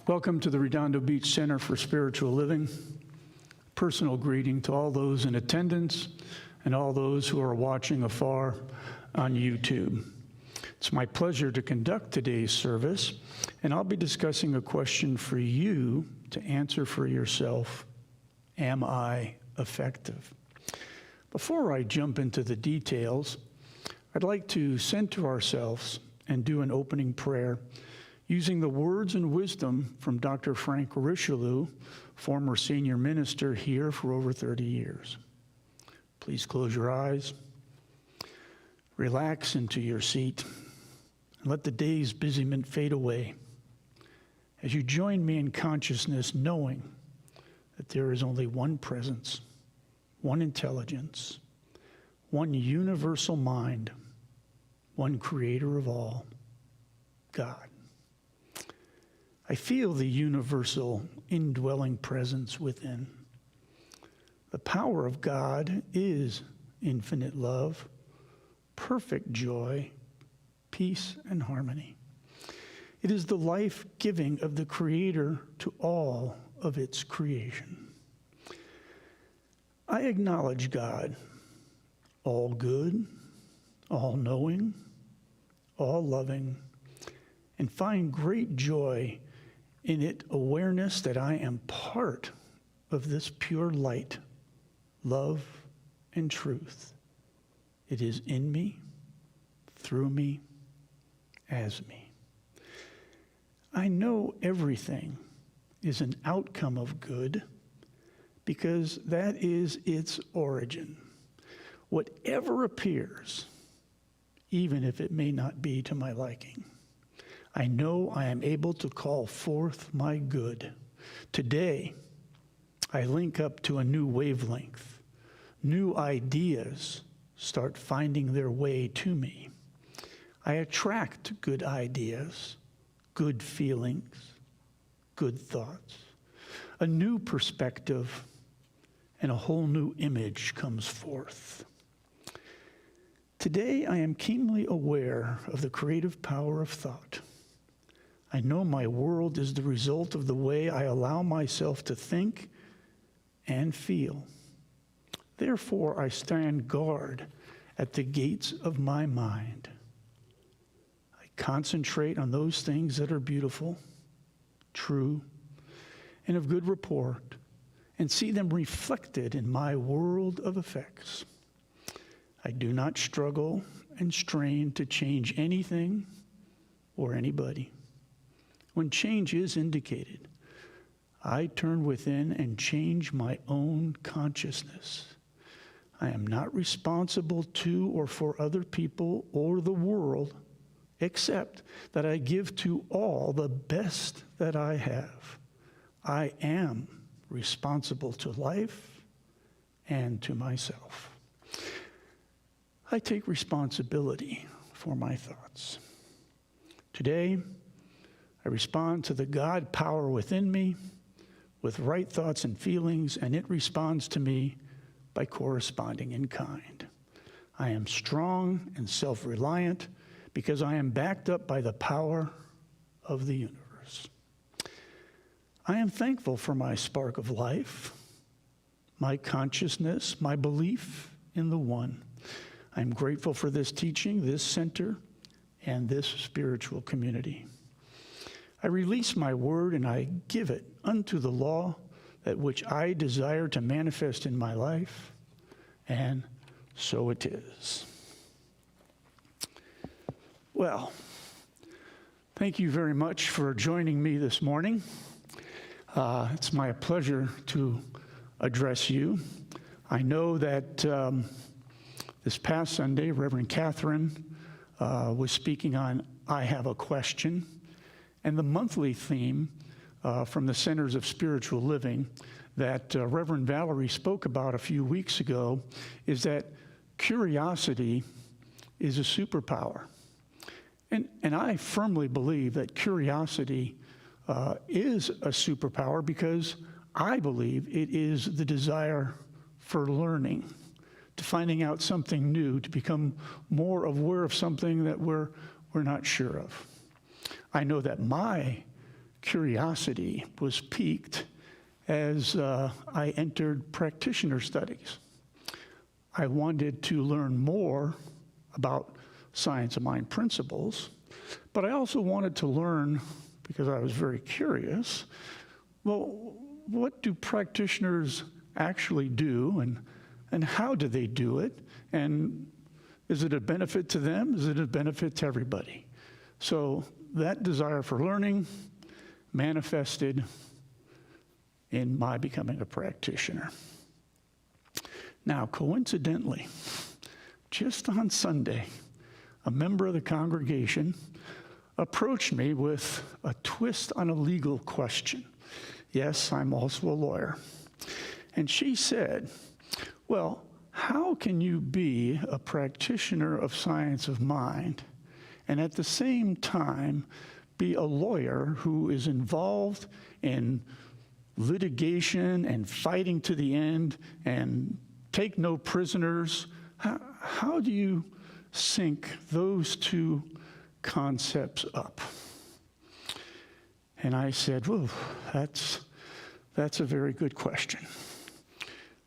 Welcome to the Redondo Beach Center for Spiritual Living. Personal greeting to all those in attendance and all those who are watching afar on YouTube. It's my pleasure to conduct today's service, and I'll be discussing a question for you to answer for yourself. Am I effective? Before I jump into the details, I'd like to center ourselves and do an opening prayer using the words and wisdom from Dr. Frank Richelieu, former senior minister here for over 30 years. Please close your eyes, relax into your seat, and let the day's busyness fade away as you join me in consciousness, knowing that there is only one presence, one intelligence, one universal mind, one creator of all, God. I feel the universal indwelling presence within. The power of God is infinite love, perfect joy, peace, and harmony. It is the life-giving of the Creator to all of its creation. I acknowledge God, all good, all knowing, all loving, and find great joy in it awareness that I am part of this pure light, love, and truth. It is in me, through me, as me. I know everything is an outcome of good because that is its origin. Whatever appears, even if it may not be to my liking, I know I am able to call forth my good. Today, I link up to a new wavelength. New ideas start finding their way to me. I attract good ideas, good feelings, good thoughts. A new perspective and a whole new image comes forth. Today, I am keenly aware of the creative power of thought. I know my world is the result of the way I allow myself to think and feel. Therefore, I stand guard at the gates of my mind. I concentrate on those things that are beautiful, true, and of good report, and see them reflected in my world of effects. I do not struggle and strain to change anything or anybody. When change is indicated, I turn within and change my own consciousness. I am not responsible to or for other people or the world, except that I give to all the best that I have. I am responsible to life and to myself. I take responsibility for my thoughts. Today, I respond to the God power within me with right thoughts and feelings, and it responds to me by corresponding in kind. I am strong and self-reliant because I am backed up by the power of the universe. I am thankful for my spark of life, my consciousness, my belief in the one. I am grateful for this teaching, this center, and this spiritual community. I release my word and I give it unto the law that which I desire to manifest in my life, and so it is. Well, thank you very much for joining me this morning. It's my pleasure to address you. I know that this past Sunday, Reverend Catherine was speaking on I Have a Question. And the monthly theme from the Centers of Spiritual Living that Reverend Valerie spoke about a few weeks ago is that curiosity is a superpower. And I firmly believe that curiosity is a superpower because I believe it is the desire for learning, to finding out something new, to become more aware of something that we're not sure of. I know that my curiosity was piqued as I entered practitioner studies. I wanted to learn more about science of mind principles, but I also wanted to learn, because I was very curious, well, what do practitioners actually do, and how do they do it, and is it a benefit to them? Is it a benefit to everybody? So that desire for learning manifested in my becoming a practitioner. Now, coincidentally, just on Sunday, a member of the congregation approached me with a twist on a legal question. Yes, I'm also a lawyer. And she said, well, how can you be a practitioner of science of mind and at the same time be a lawyer who is involved in litigation and fighting to the end and take no prisoners? How do you sync those two concepts up? And I said, well, that's a very good question.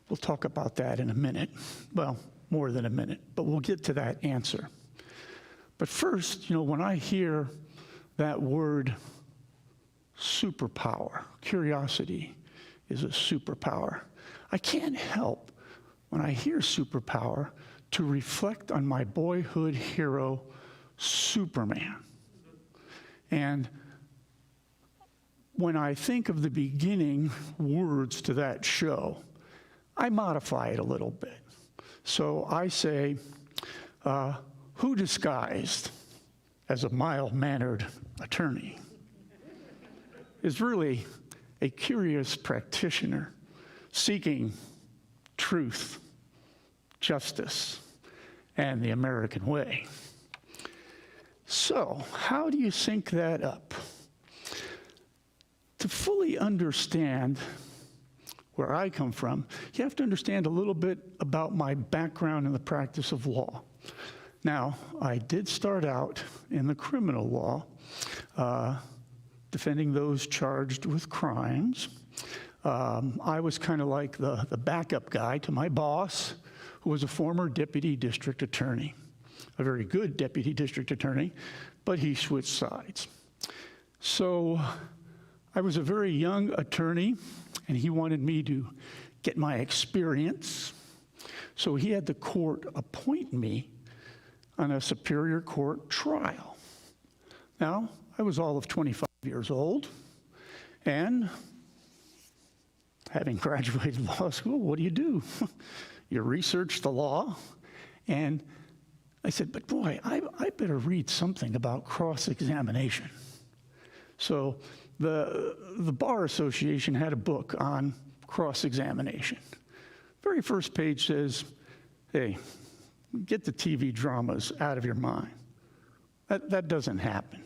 We'll talk about that in a minute. Well, more than a minute, but we'll get to that answer. But first, when I hear that word superpower, curiosity is a superpower, I can't help, when I hear superpower, to reflect on my boyhood hero, Superman. And when I think of the beginning words to that show, I modify it a little bit. So I say, who disguised as a mild-mannered attorney is really a curious practitioner seeking truth, justice, and the American way. So, how do you sync that up? To fully understand where I come from, you have to understand a little bit about my background in the practice of law. Now, I did start out in the criminal law, defending those charged with crimes. I was kind of like the backup guy to my boss, who was a former deputy district attorney, a very good deputy district attorney, but he switched sides. So I was a very young attorney, and he wanted me to get my experience. So he had the court appoint me on a Superior Court trial. Now, I was all of 25 years old, and having graduated law school, what do? You research the law, and I said, but boy, I better read something about cross-examination. So the Bar Association had a book on cross-examination. Very first page says, hey, get the TV dramas out of your mind. That doesn't happen.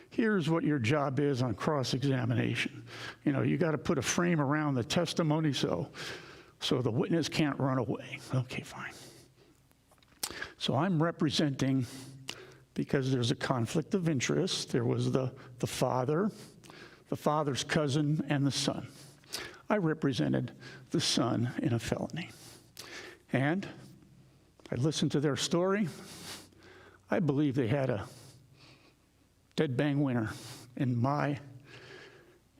Here's what your job is on cross-examination. You got to put a frame around the testimony so the witness can't run away. Okay, fine. So I'm representing, because there's a conflict of interest, there was the father, the father's cousin, and the son. I represented the son in a felony. And I listened to their story. I believe they had a dead bang winner in my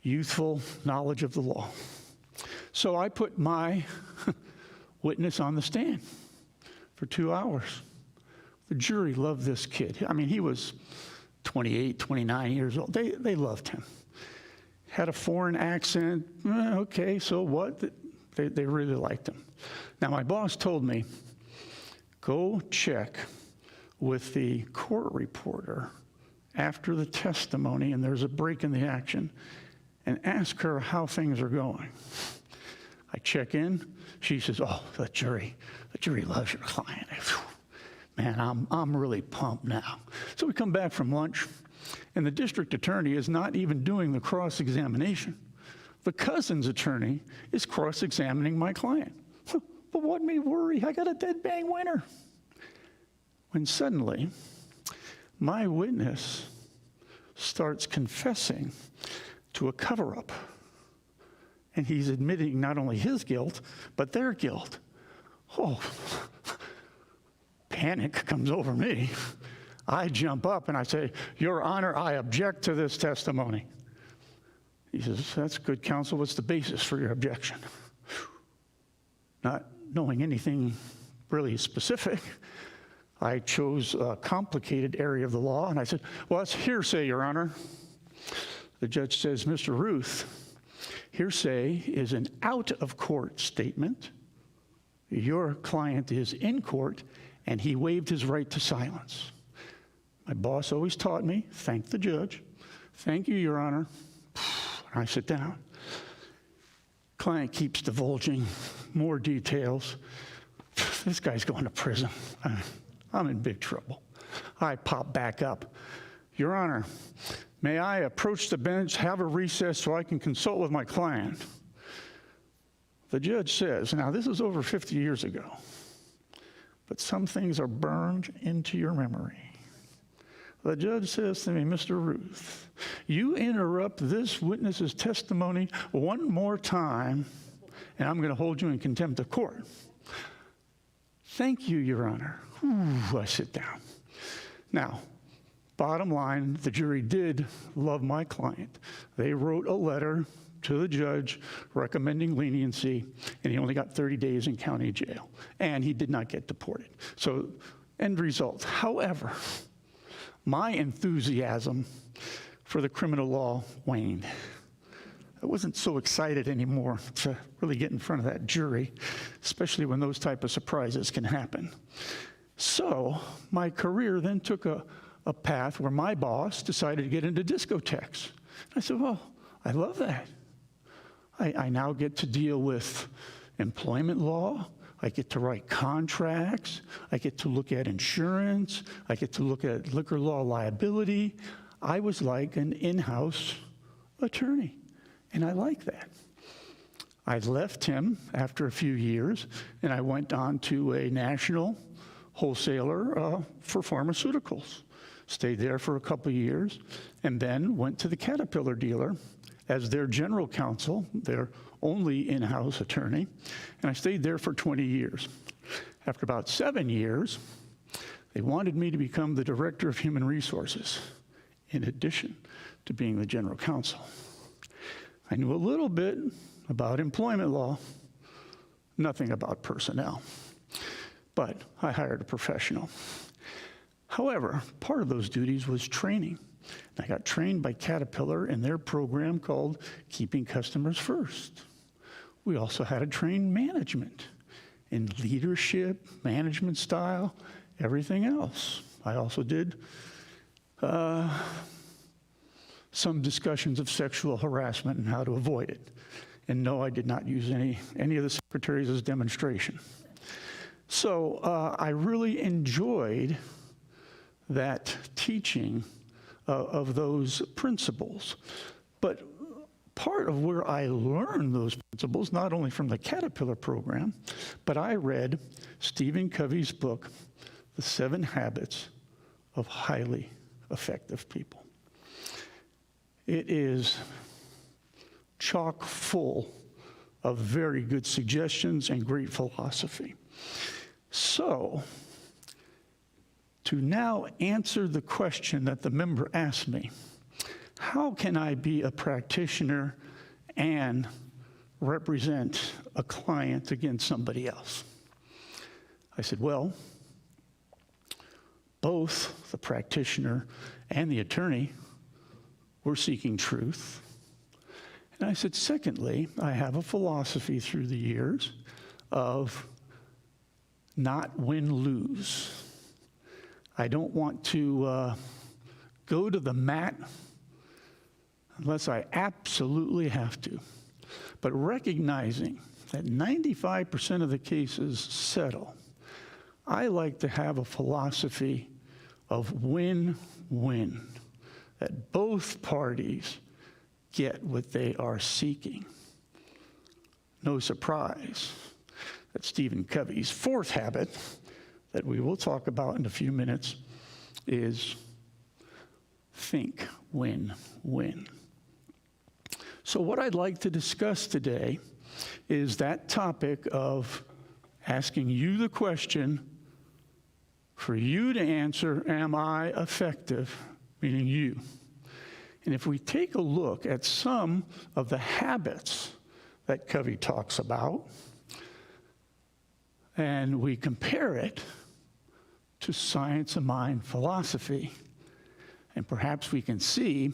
youthful knowledge of the law. So I put my witness on the stand for 2 hours. The jury loved this kid. I mean, he was 28, 29 years old. They loved him. Had a foreign accent. Okay, so what? They really liked him. Now, my boss told me, go check with the court reporter after the testimony, and there's a break in the action, and ask her how things are going. I check in. She says, oh, the jury loves your client. Man, I'm really pumped now. So we come back from lunch, and the district attorney is not even doing the cross-examination. The cousin's attorney is cross-examining my client. But what made me worry? I got a dead bang winner. When suddenly, my witness starts confessing to a cover-up. And he's admitting not only his guilt, but their guilt. Oh, panic comes over me. I jump up and I say, Your Honor, I object to this testimony. He says, that's good counsel. What's the basis for your objection? Not knowing anything really specific, I chose a complicated area of the law, and I said, well, that's hearsay, Your Honor. The judge says, Mr. Ruth, hearsay is an out-of-court statement. Your client is in court, and he waived his right to silence. My boss always taught me, thank the judge. Thank you, Your Honor. I sit down. Client keeps divulging more details. This guy's going to prison. I'm in big trouble. I pop back up. Your Honor, may I approach the bench, have a recess so I can consult with my client? The judge says, now this is over 50 years ago, but some things are burned into your memory. The judge says to me, Mr. Ruth, you interrupt this witness's testimony one more time, and I'm going to hold you in contempt of court. Thank you, Your Honor. Ooh, I sit down. Now, bottom line, the jury did love my client. They wrote a letter to the judge recommending leniency, and he only got 30 days in county jail, and he did not get deported. So, end result. However, my enthusiasm for the criminal law waned. I wasn't so excited anymore to really get in front of that jury, especially when those type of surprises can happen. So my career then took a path where my boss decided to get into discotheques. I said, well, I love that. I now get to deal with employment law. I get to write contracts. I get to look at insurance. I get to look at liquor law liability. I was like an in-house attorney, and I like that. I left him after a few years, and I went on to a national wholesaler for pharmaceuticals. Stayed there for a couple of years, and then went to the Caterpillar dealer as their general counsel, their only in-house attorney, and I stayed there for 20 years. After about 7 years, they wanted me to become the director of human resources, in addition to being the general counsel. I knew a little bit about employment law, nothing about personnel, but I hired a professional. However, part of those duties was training. I got trained by Caterpillar in their program called Keeping Customers First. We also had to train management in leadership, management style, everything else. I also did some discussions of sexual harassment and how to avoid it. And no, I did not use any of the secretaries as demonstration. So I really enjoyed that teaching of those principles. But part of where I learned those principles, not only from the Caterpillar program, but I read Stephen Covey's book, The 7 Habits of Highly Effective People. It is chock full of very good suggestions and great philosophy. So, to now answer the question that the member asked me, how can I be a practitioner and represent a client against somebody else? I said, well, both the practitioner and the attorney were seeking truth. And I said, secondly, I have a philosophy through the years of not win-lose. I don't want to go to the mat unless I absolutely have to. But recognizing that 95% of the cases settle, I like to have a philosophy of win-win, that both parties get what they are seeking. No surprise that Stephen Covey's 4th habit that we will talk about in a few minutes is think win-win. So what I'd like to discuss today is that topic of asking you the question for you to answer, am I effective? Meaning you. And if we take a look at some of the habits that Covey talks about, and we compare it to science of mind philosophy, and perhaps we can see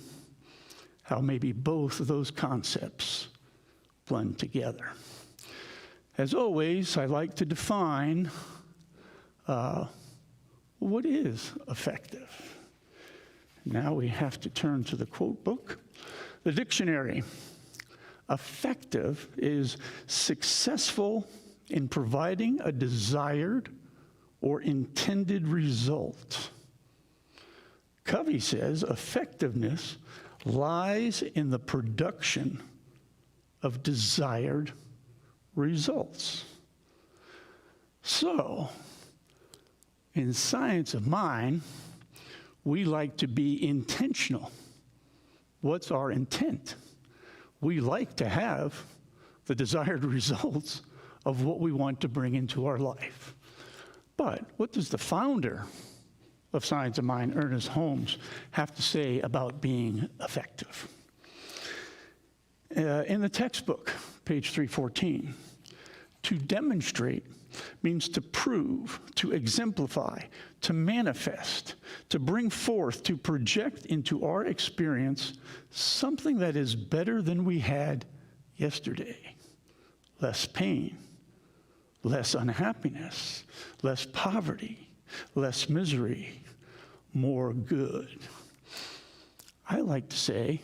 how maybe both of those concepts blend together. As always, I like to define what is effective. Now we have to turn to the quote book. The dictionary. Effective is successful in providing a desired or intended result. Covey says effectiveness lies in the production of desired results. So, in science of mind, we like to be intentional. What's our intent? We like to have the desired results of what we want to bring into our life. But what does the founder of Science of Mind, Ernest Holmes, have to say about being effective? In the textbook, page 314, to demonstrate means to prove, to exemplify, to manifest, to bring forth, to project into our experience something that is better than we had yesterday. Less pain, less unhappiness, less poverty, less misery, more good. I like to say,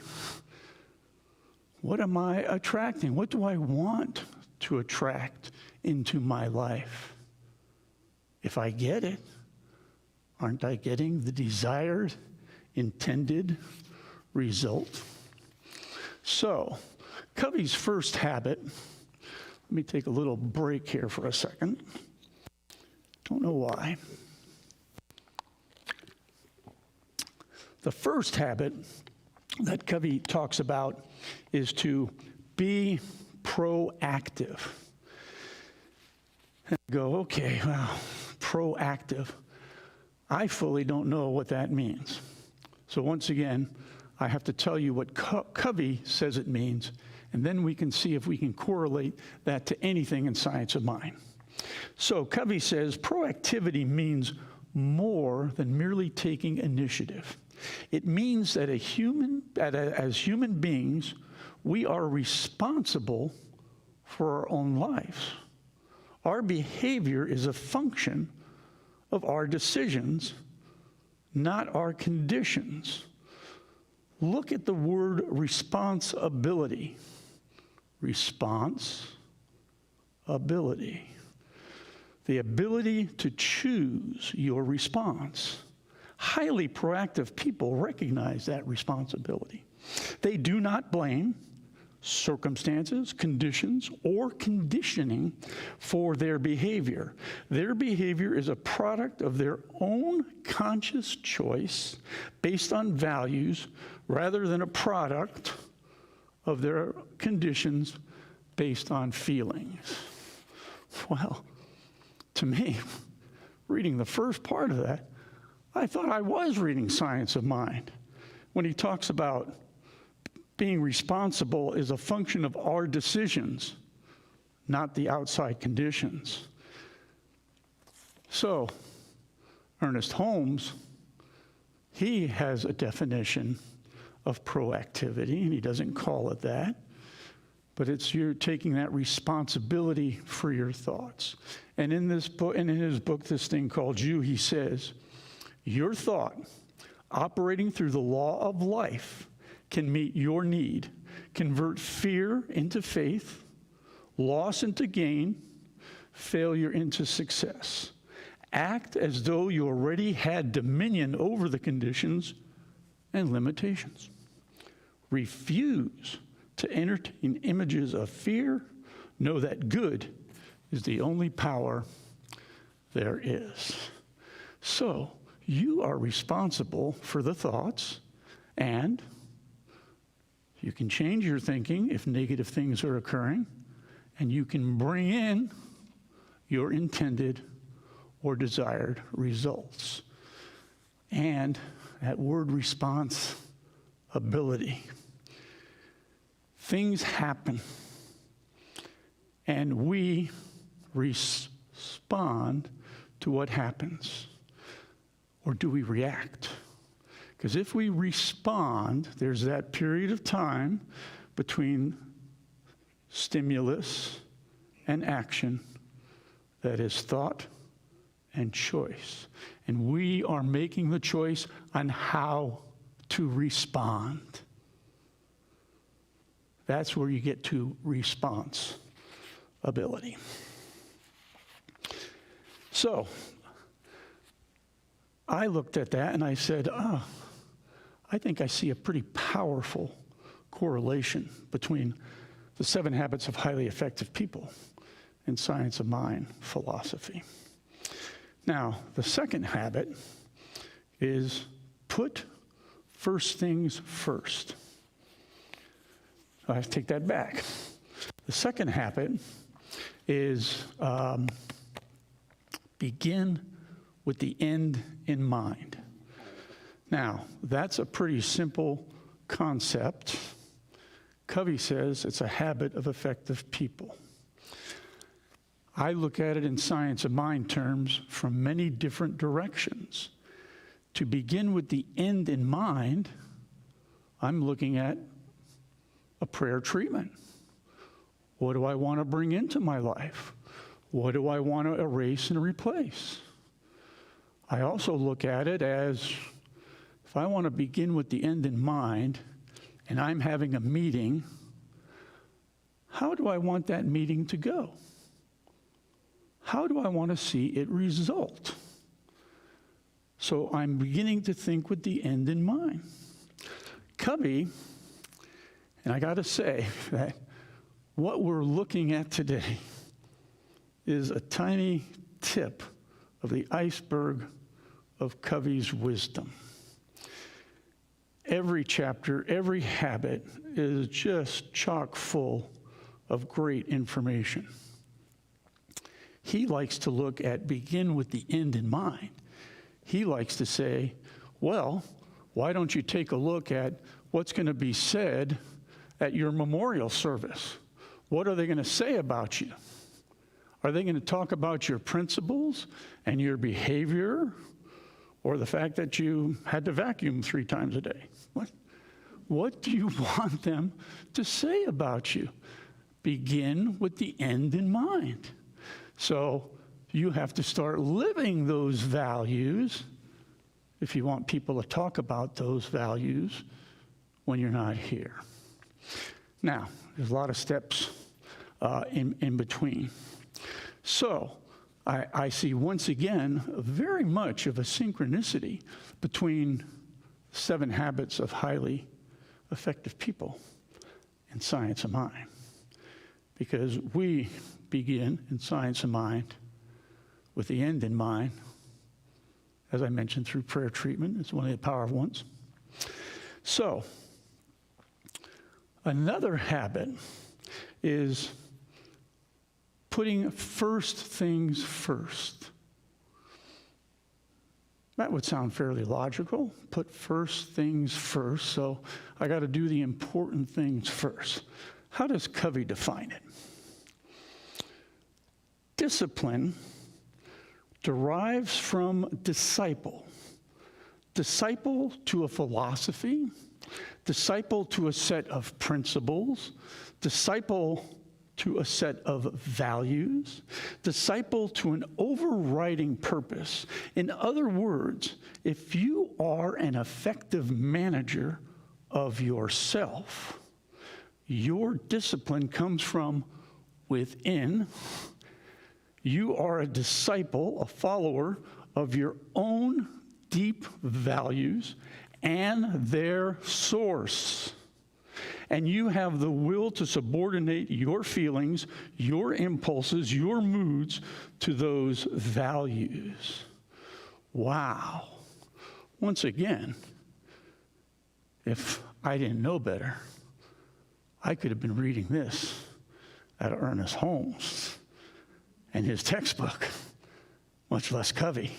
what am I attracting? What do I want to attract into my life? If I get it, aren't I getting the desired, intended result? So, Covey's first habit, let me take a little break here for a second. Don't know why. The first habit that Covey talks about is to be proactive. And go, okay, well, proactive. I fully don't know what that means. So once again, I have to tell you what Covey says it means, and then we can see if we can correlate that to anything in science of mind. So Covey says proactivity means more than merely taking initiative. It means that as human beings, we are responsible for our own lives. Our behavior is a function of our decisions, not our conditions. Look at the word responsibility. Responsibility. The ability to choose your response. Highly proactive people recognize that responsibility. They do not blame circumstances, conditions, or conditioning for their behavior. Their behavior is a product of their own conscious choice based on values rather than a product of their conditions based on feelings. Well, to me, reading the first part of that, I thought I was reading Science of Mind when he talks about being responsible is a function of our decisions, not the outside conditions. So, Ernest Holmes, he has a definition of proactivity, and he doesn't call it that, but it's you're taking that responsibility for your thoughts. And in this book, and in his book, this thing called You, he says, your thought, operating through the law of life, can meet your need, convert fear into faith, loss into gain, failure into success. Act as though you already had dominion over the conditions and limitations. Refuse to entertain images of fear. Know that good is the only power there is. So, you are responsible for the thoughts and You can change your thinking if negative things are occurring, and you can bring in your intended or desired results. And that word responsibility. Things happen, and we respond to what happens. Or do we react? Because if we respond, there's that period of time between stimulus and action that is thought and choice. And we are making the choice on how to respond. That's where you get to responsibility. So, I looked at that and I said, I think I see a pretty powerful correlation between the 7 habits of highly effective people and science of mind philosophy. Now, the second habit is put first things first. I have to take that back. The second habit is begin with the end in mind. Now, that's a pretty simple concept. Covey says it's a habit of effective people. I look at it in science of mind terms from many different directions. To begin with the end in mind, I'm looking at a prayer treatment. What do I want to bring into my life? What do I want to erase and replace? I also look at it as, if I want to begin with the end in mind, and I'm having a meeting, how do I want that meeting to go? How do I want to see it result? So I'm beginning to think with the end in mind. Covey, and I got to say that what we're looking at today is a tiny tip of the iceberg of Covey's wisdom. Every chapter, every habit is just chock full of great information. He likes to look at begin with the end in mind. He likes to say, well, why don't you take a look at what's going to be said at your memorial service? What are they going to say about you? Are they going to talk about your principles and your behavior, or the fact that you had to vacuum 3 times a day? What do you want them to say about you? Begin with the end in mind. So you have to start living those values if you want people to talk about those values when you're not here. Now, there's a lot of steps in between. So I see once again very much of a synchronicity between 7 habits of highly effective people and science of mind. Because we begin in science of mind with the end in mind, as I mentioned, through prayer treatment. It's one of the powerful ones. So, another habit is putting first things first. That would sound fairly logical. Put first things first, so I got to do the important things first. How does Covey define it? Discipline derives from disciple. Disciple to a philosophy, disciple to a set of principles, disciple to a set of values, disciple to an overriding purpose. In other words, if you are an effective manager of yourself, your discipline comes from within. You are a disciple, a follower of your own deep values and their source. And you have the will to subordinate your feelings, your impulses, your moods to those values. Wow. Once again, if I didn't know better, I could have been reading this out of Ernest Holmes and his textbook, much less Covey.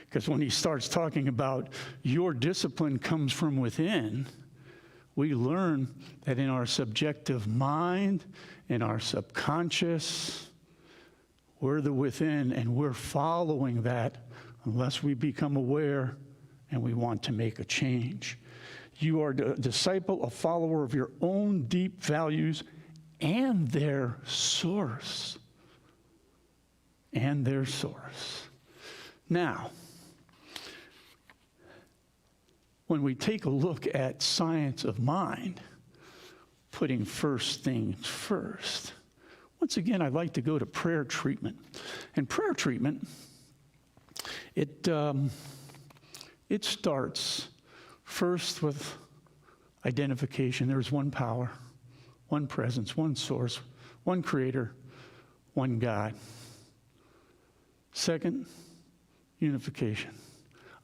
Because when he starts talking about your discipline comes from within, we learn that in our subjective mind, in our subconscious, we're the within, and we're following that unless we become aware and we want to make a change. You are a disciple, a follower of your own deep values and their source. And their source. Now, when we take a look at science of mind, putting first things first, once again, I'd like to go to prayer treatment. And prayer treatment, it starts first with identification. There's one power, one presence, one source, one creator, one God. Second, unification.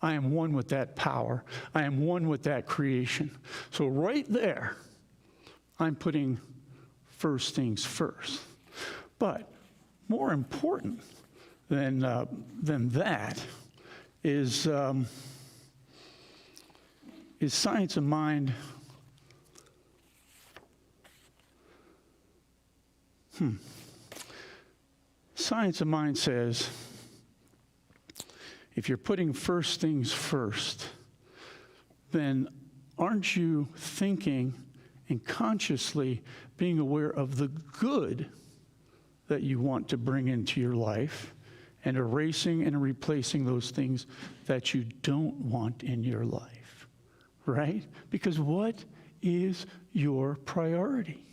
I am one with that power. I am one with that creation. So right there, I'm putting first things first. But more important than that is science of mind. Science of mind says, if you're putting first things first, then aren't you thinking and consciously being aware of the good that you want to bring into your life and erasing and replacing those things that you don't want in your life, right? Because what is your priority?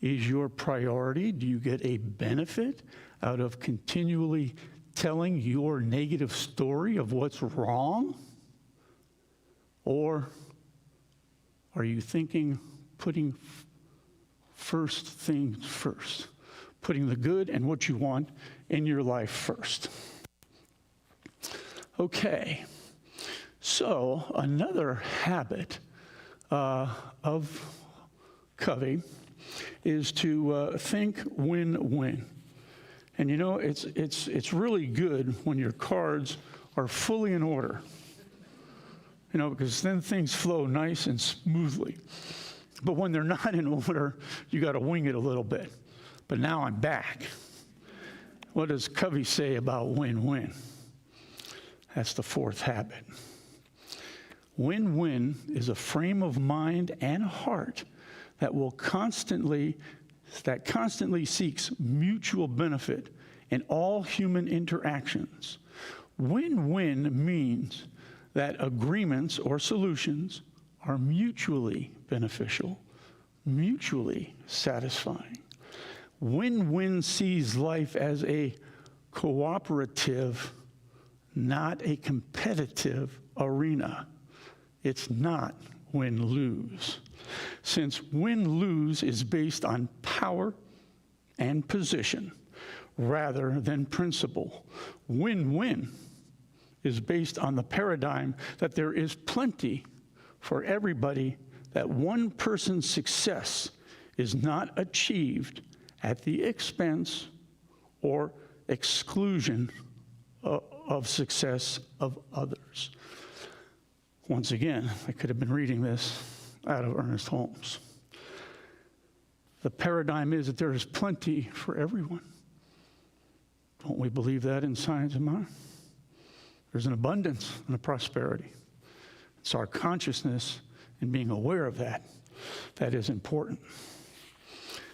Is your priority, do you get a benefit out of continually telling your negative story of what's wrong? Or are you thinking putting first things first? Putting the good and what you want in your life first. Okay, so another habit of Covey is to think win-win. And you know, it's really good when your cards are fully in order. You know, because then things flow nice and smoothly. But when they're not in order, you got to wing it a little bit. But now I'm back. What does Covey say about win-win? That's the fourth habit. Win-win is a frame of mind and heart that constantly seeks mutual benefit in all human interactions. Win-win means that agreements or solutions are mutually beneficial, mutually satisfying. Win-win sees life as a cooperative, not a competitive arena. It's not win-lose. Since win-lose is based on power and position rather than principle, win-win is based on the paradigm that there is plenty for everybody, that one person's success is not achieved at the expense or exclusion of success of others. Once again, I could have been reading this out of Ernest Holmes. The paradigm is that there is plenty for everyone. Don't we believe that in science of mind? There's an abundance and a prosperity. It's our consciousness and being aware of that that is important.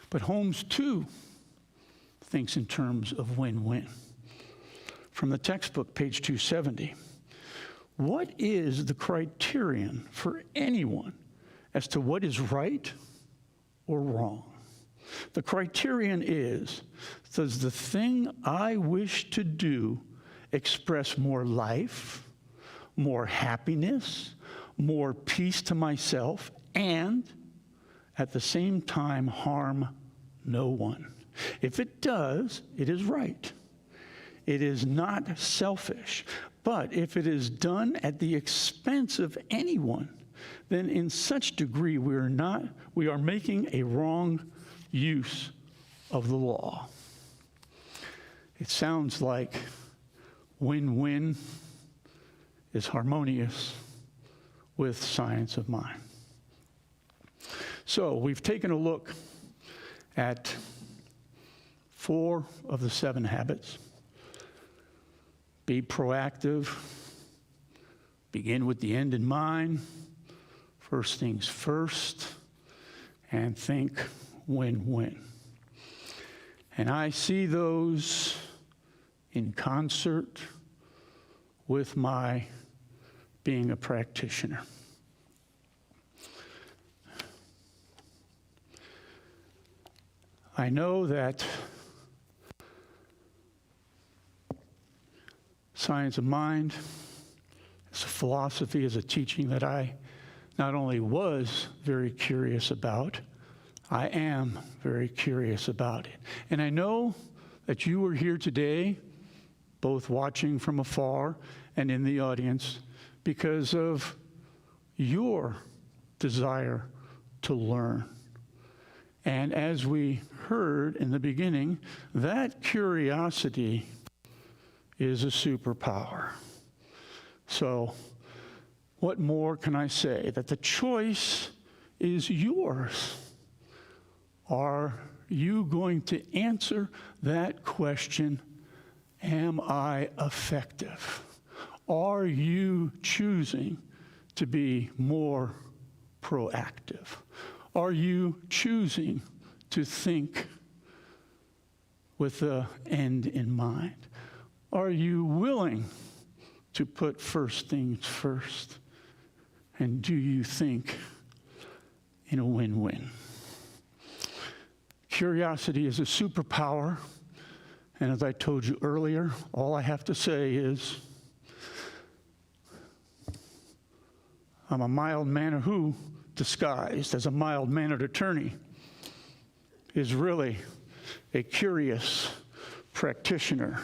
But Holmes, too, thinks in terms of win-win. From the textbook, page 270, what is the criterion for anyone as to what is right or wrong? The criterion is, does the thing I wish to do express more life, more happiness, more peace to myself, and at the same time harm no one? If it does, it is right. It is not selfish. But if it is done at the expense of anyone, then in such degree we are making a wrong use of the law. It sounds like win-win is harmonious with science of mind. So we've taken a look at 4 of the 7 habits. Be proactive. Begin with the end in mind. First things first. And think win-win. And I see those in concert with my being a practitioner. I know that science of mind as a philosophy, as a teaching that I not only was very curious about, I am very curious about it. And I know that you are here today, both watching from afar and in the audience, because of your desire to learn. And as we heard in the beginning, that curiosity is a superpower. So, what more can I say? That the choice is yours. Are you going to answer that question, am I effective? Are you choosing to be more proactive? Are you choosing to think with the end in mind? Are you willing to put first things first? And do you think in a win-win? Curiosity is a superpower, and as I told you earlier, all I have to say is, I'm a mild-mannered who, disguised as a mild-mannered attorney, is really a curious practitioner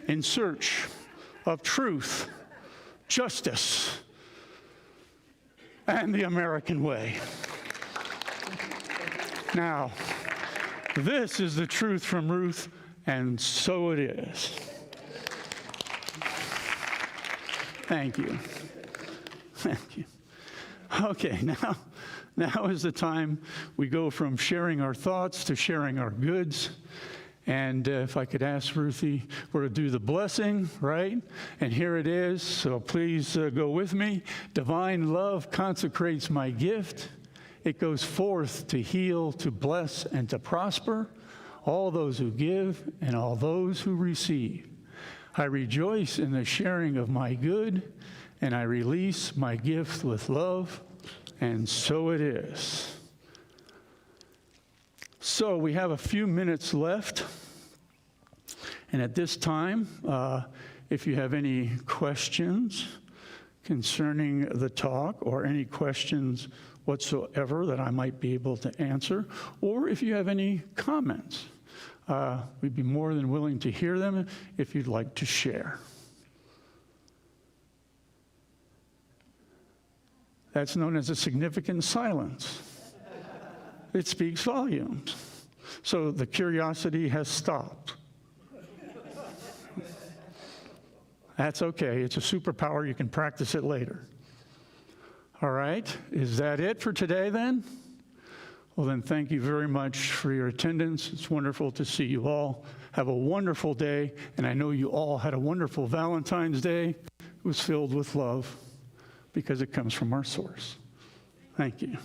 in search of truth, justice, and the American way. Now, this is the truth from Ruth, and so it is. Thank you. Thank you. Okay, now is the time we go from sharing our thoughts to sharing our goods. And if I could ask Ruthie, we're going to do the blessing, right? And here it is, so please go with me. Divine love consecrates my gift. It goes forth to heal, to bless, and to prosper all those who give and all those who receive. I rejoice in the sharing of my good, and I release my gift with love, and so it is. So we have a few minutes left, and at this time, if you have any questions concerning the talk or any questions whatsoever that I might be able to answer, or if you have any comments, we'd be more than willing to hear them if you'd like to share. That's known as a significant silence. It speaks volumes. So the curiosity has stopped. That's okay. It's a superpower. You can practice it later. All right. Is that it for today then? Well, then thank you very much for your attendance. It's wonderful to see you all. Have a wonderful day. And I know you all had a wonderful Valentine's Day. It was filled with love because it comes from our source. Thank you.